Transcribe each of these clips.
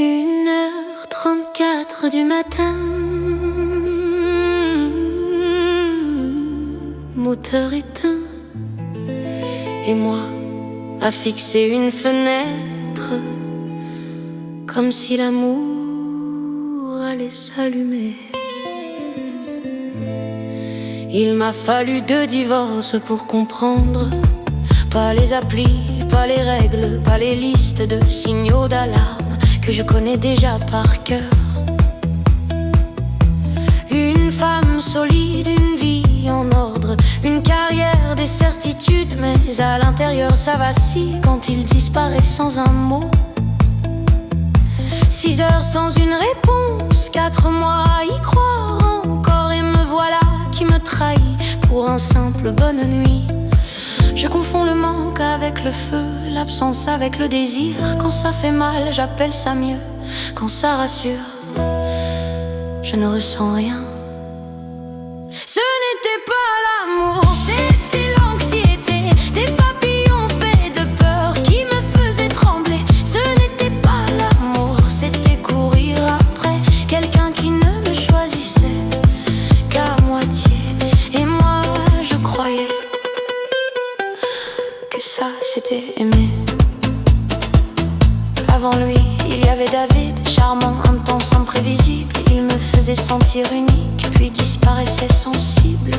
1h34 du matin, moteur éteint, et moi à fixer une fenêtre, comme si l'amour allait s'allumer. Il m'a fallu 2 divorces pour comprendre. Pas les applis, pas les règles, pas les listes de signaux d'alarme que je connais déjà par cœur. Une femme solide, une vie en ordre, une carrière, des certitudes, mais à l'intérieur ça vacille quand il disparaît sans un mot. 6 heures sans une réponse, 4 mois à y croire encore, et me voilà qui me trahit pour un simple bonne nuit. Je confonds le manque avec le feu, l'absence avec le désir. Quand ça fait mal, j'appelle ça mieux. Quand ça rassure, je ne ressens rien. Ce n'était pas l'amour, c'était l'anxiété, des papillons faits de peur qui me faisaient trembler. Ce n'était pas l'amour, c'était courir après quelqu'un qui ne me choisissait qu'à moitié. Et moi, je croyais que ça c'était aimer. Avant lui, il y avait David, charmant, intense, imprévisible. Il me faisait sentir unique, puis disparaissait sensible.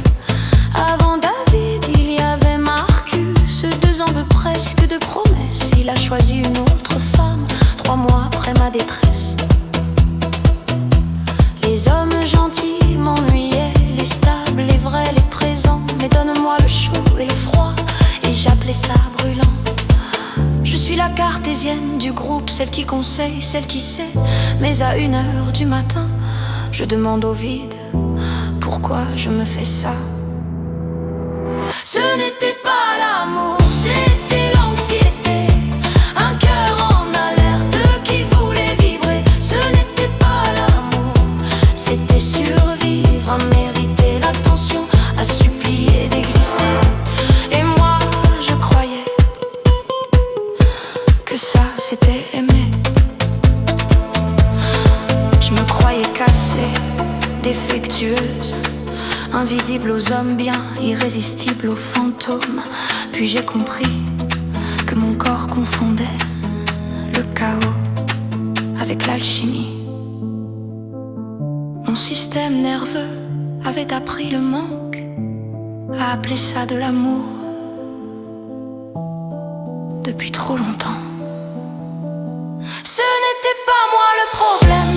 Avant David, il y avait Marcus, 2 ans de presque de promesses. Il a choisi une autre femme, 3 mois après ma détresse. Les hommes gentils m'ennuyaient, les stables, les vrais, les présents. Mais donne-moi le chaud et le froid, et j'appelais ça brûlant. Je suis la cartésienne du groupe, celle qui conseille, celle qui sait. Mais à 1h du matin, je demande au vide pourquoi je me fais ça. Ce n'était pas l'amour, c'était l'anxiété. Un cœur en alerte qui voulait vibrer. Ce n'était pas l'amour, c'était survivre, à mériter l'attention, à supplier d'exister. Et moi, je croyais que ça c'était aimer. Je me croyais cassée, défectueuse, invisible aux hommes bien, irrésistible aux fantômes. Puis j'ai compris que mon corps confondait le chaos avec l'alchimie. Mon système nerveux avait appris le manque à appeler ça de l'amour depuis trop longtemps. Ce n'était pas moi le problème.